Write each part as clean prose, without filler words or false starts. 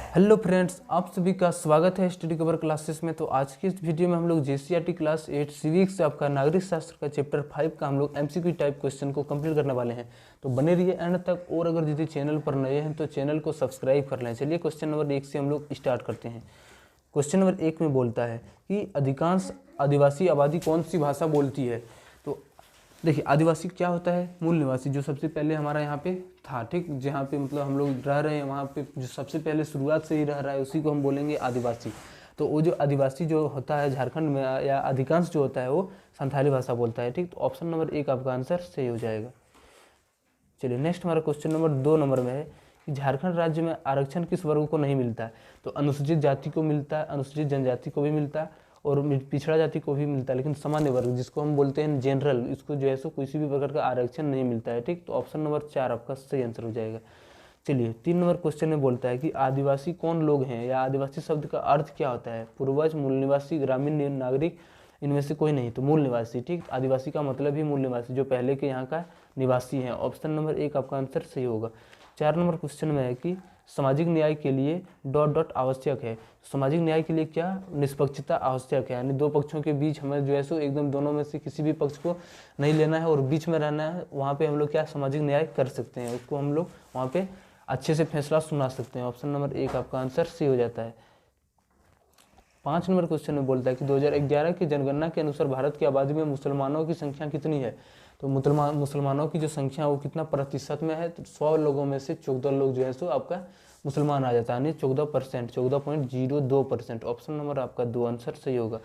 Hello friends, आप सभी का स्वागत है स्टडी कवर क्लासेस में। तो आज की इस वीडियो में हम लोग जेसीईआरटी क्लास 8 सिविक्स से आपका नागरिक शास्त्र का चैप्टर 5 का हम लोग एमसीक्यू टाइप क्वेश्चन को कंप्लीट करने वाले हैं। तो बने रहिए एंड तक। और अगर यदि चैनल पर नए हैं तो चैनल को सब्सक्राइब कर लें। चलिए क्वेश्चन नंबर 1 से हम लोग स्टार्ट करते हैं। क्वेश्चन नंबर 1 में बोलता है कि अधिकांश आदिवासी आबादी कौन सी भाषा बोलती है। तो देखिए, आदिवासी क्या होता है? मूल निवासी, जो सबसे पहले हमारा यहाँ पे था, ठीक, जहाँ पे मतलब हम लोग रह रहे हैं वहाँ पे जो सबसे पहले शुरुआत से ही रह रहा है उसी को हम बोलेंगे आदिवासी। तो वो जो आदिवासी जो होता है झारखंड में या अधिकांश जो होता है वो संथाली भाषा बोलता है, ठीक। तो ऑप्शन नंबर 1 आपका आंसर सही हो जाएगा। चलिए नेक्स्ट हमारा क्वेश्चन नंबर 2 नंबर में है कि झारखंड राज्य में आरक्षण किस वर्ग को नहीं मिलता है। तो अनुसूचित जाति को मिलता है, अनुसूचित जनजाति को भी मिलता है और पिछड़ा जाति को भी मिलता है, लेकिन सामान्य वर्ग जिसको हम बोलते हैं जनरल, इसको जो है सो किसी भी प्रकार का आरक्षण नहीं मिलता है, ठीक। तो ऑप्शन नंबर 4 आपका सही आंसर हो जाएगा। चलिए 3 नंबर क्वेश्चन में बोलता है कि आदिवासी कौन लोग हैं या आदिवासी शब्द का अर्थ क्या होता है। पूर्वज, मूल निवासी, ग्रामीण नागरिक, इनमें से कोई नहीं। तो मूल निवासी, ठीक। आदिवासी का मतलब ही मूल निवासी, जो पहले के यहाँ का निवासी हैं। ऑप्शन नंबर 1 आपका आंसर सही होगा। 4 नंबर क्वेश्चन में है कि सामाजिक न्याय के लिए डॉट डॉट आवश्यक है। सामाजिक न्याय के लिए क्या? निष्पक्षता आवश्यक है, यानी दो पक्षों के बीच हमें जो है सो एकदम दोनों में से किसी भी पक्ष को नहीं लेना है और बीच में रहना है। वहाँ पे हम लोग क्या सामाजिक न्याय कर सकते हैं, उसको हम लोग वहाँ पे अच्छे से फैसला सुना सकते हैं। ऑप्शन नंबर 1 आपका आंसर सही हो जाता है। 5 नंबर क्वेश्चन में बोलता है कि 2011 की जनगणना के अनुसार भारत की आबादी में मुसलमानों की संख्या कितनी है। तो मुसलमानों की जो संख्या है वो कितना प्रतिशत में है। तो 100 लोगों में से 14 लोग जो है सो आपका मुसलमान आ जाता है, यानी 14%, 14.02%। ऑप्शन नंबर आपका 2 आंसर सही होगा।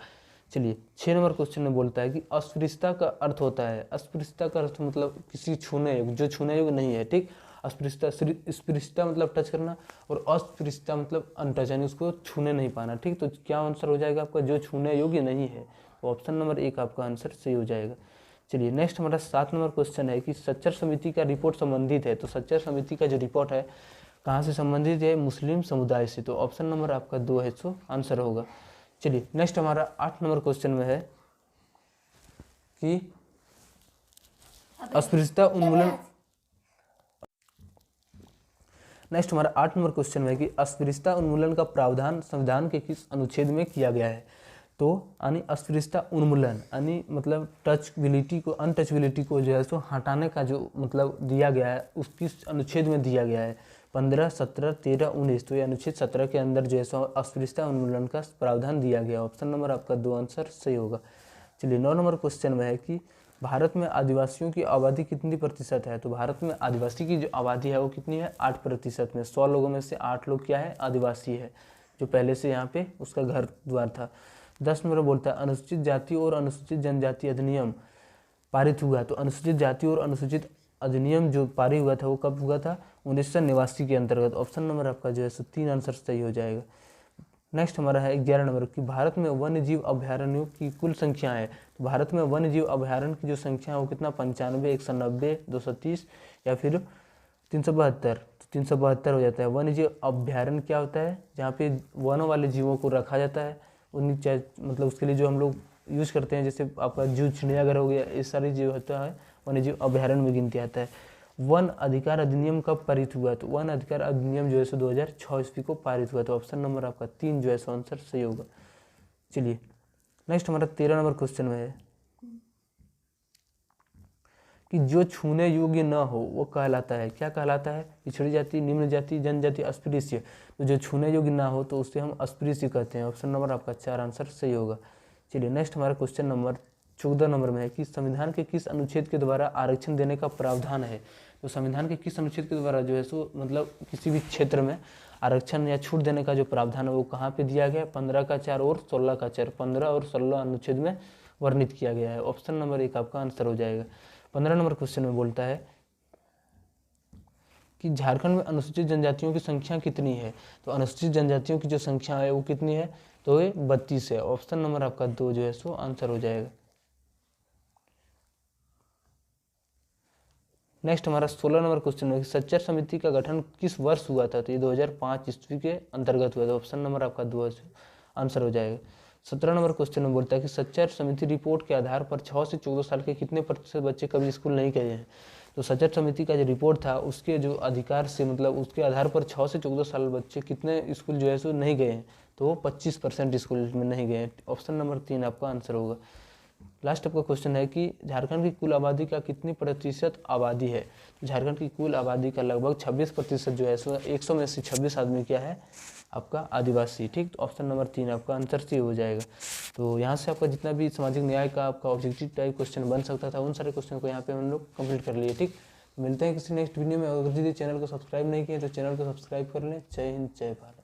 चलिए 6 नंबर क्वेश्चन में बोलता है कि अस्पृश्यता का अर्थ होता है। अस्पृश्यता का अर्थ मतलब किसी छूने योग्य, जो छूने योग्य नहीं है, ठीक। स्पृश्यता मतलब टच करना और अस्पृश्यता मतलब अनटच, यानी उसको छूने नहीं पाना, ठीक। तो क्या आंसर हो जाएगा आपका? जो छूने योग्य नहीं है। तो ऑप्शन नंबर 1 आपका आंसर सही हो जाएगा। चलिए नेक्स्ट हमारा 7 नंबर क्वेश्चन है कि सच्चर समिति का रिपोर्ट संबंधित है। तो सच्चर समिति का जो रिपोर्ट है कहाँ से संबंधित है? मुस्लिम समुदाय से। तो ऑप्शन नंबर आपका 2 है, सो आंसर होगा। चलिए नेक्स्ट हमारा 8 नंबर क्वेश्चन में है कि अस्पृश्यता उन्मूलन। नेक्स्ट हमारा 8 नंबर क्वेश्चन में है कि अस्पृश्यता उन्मूलन का प्रावधान संविधान के किस अनुच्छेद में किया गया है। तो यानी अस्पृश्यता उन्मूलन यानी मतलब टचबिलिटी को, अनटचबिलिटी को जो है सो हटाने का जो मतलब दिया गया है, उस किस अनुच्छेद में दिया गया है? 15, 17, 13, 19। तो ये अनुच्छेद 17 के अंदर जो है सो अस्पृश्यता उन्मूलन का प्रावधान दिया गया। ऑप्शन नंबर आपका 2 आंसर सही होगा। चलिए 9 नंबर क्वेश्चन में है कि भारत में आदिवासियों की आबादी कितनी प्रतिशत है। तो भारत में आदिवासी की जो आबादी है वो कितनी है? 8% में। 100 लोगों में से 8 लोग क्या है? आदिवासी है, जो पहले से यहाँ पे उसका घर द्वार था। 10 नंबर बोलता है अनुसूचित जाति और अनुसूचित जनजाति अधिनियम पारित हुआ। तो अनुसूचित जाति और अनुसूचित अधिनियम जो पारित हुआ था वो कब हुआ था? 1989 के अंतर्गत। ऑप्शन नंबर आपका जो है सो 3 आंसर सही हो जाएगा। नेक्स्ट हमारा है 11 नंबर कि भारत में वन्य जीव अभ्यारण्यों की कुल संख्या है। तो भारत में वन्य जीव अभ्यारण्य की जो संख्या है वो कितना? 95, 190, 230 या फिर 372। तो 372 हो जाता है। वन्य जीव अभ्यारण्य क्या होता है? जहाँ पे वनों वाले जीवों को रखा जाता है, उन्हीं मतलब उसके लिए जो हम लोग यूज करते हैं, जैसे आपका जू, चिड़ियाघर हो गया, ये सारी जो होता है वन्य जीव अभ्यारण्य में गिनती आता है। वन अधिकार अधिनियम कब पारित हुआ? तो वन अधिकार अधिनियम जो है सो 2006 ईस्वी को पारित हुआ। तो ऑप्शन नंबर आपका 3 जो है सो आंसर सही होगा। चलिए नेक्स्ट हमारा 13 नंबर क्वेश्चन में है कि जो छूने योग्य न हो वो कहलाता है, क्या कहलाता है? पिछड़ी जाति, निम्न जाति, जनजाति, अस्पृश्य। तो जो छूने योग्य ना हो तो उसे हम अस्पृश्य कहते हैं। ऑप्शन नंबर आपका 4 आंसर सही होगा। चलिए नेक्स्ट हमारा क्वेश्चन नंबर 14 नंबर में है कि संविधान के किस अनुच्छेद के द्वारा आरक्षण देने का प्रावधान है। तो संविधान के किस अनुच्छेद के द्वारा जो है सो मतलब किसी भी क्षेत्र में आरक्षण या छूट देने का जो प्रावधान है वो कहाँ पे दिया गया? 15 का 4 और 16 का 4। 15 और 16 अनुच्छेद में वर्णित किया गया है। ऑप्शन नंबर 1 आपका आंसर हो जाएगा। 15 नंबर क्वेश्चन में बोलता है कि झारखंड में अनुसूचित जनजातियों की संख्या कितनी है। तो अनुसूचित जनजातियों की जो संख्या है वो कितनी है? तो ये 32 है। ऑप्शन नंबर आपका 2 जो है सो आंसर हो जाएगा। नेक्स्ट हमारा 16 नंबर क्वेश्चन है कि सच्चर समिति का गठन किस वर्ष हुआ था। तो ये 2005 ईस्वी के अंतर्गत हुआ था। ऑप्शन नंबर आपका 2 आंसर हो जाएगा। 17 नंबर क्वेश्चन में बोलता है कि सच्चर समिति रिपोर्ट के आधार पर 6 से 14 साल के कितने प्रतिशत बच्चे कभी स्कूल नहीं गए हैं। तो सचट समिति का जो रिपोर्ट था उसके जो अधिकार से मतलब उसके आधार पर 6 से 14 साल बच्चे कितने स्कूल जो है सो नहीं गए हैं, तो वो 25% स्कूल में नहीं गए हैं। ऑप्शन नंबर 3 आपका आंसर होगा। लास्ट आपका क्वेश्चन है कि झारखंड की कुल आबादी का कितनी प्रतिशत आबादी है। झारखंड की कुल आबादी का लगभग 26% जो है सो 100 में से 26 आदमी क्या है आपका आदिवासी। ठीक, तो ऑप्शन नंबर 3 आपका आंसर सी हो जाएगा। तो यहाँ से आपका जितना भी सामाजिक न्याय का आपका ऑब्जेक्टिव टाइप क्वेश्चन बन सकता था उन सारे क्वेश्चन को यहाँ पे हम लोग कंप्लीट कर लिए। ठीक, मिलते हैं किसी नेक्स्ट वीडियो में। अगर यदि चैनल को सब्सक्राइब नहीं किए तो चैनल को सब्सक्राइब कर लें। जय हिंद, जय भारत।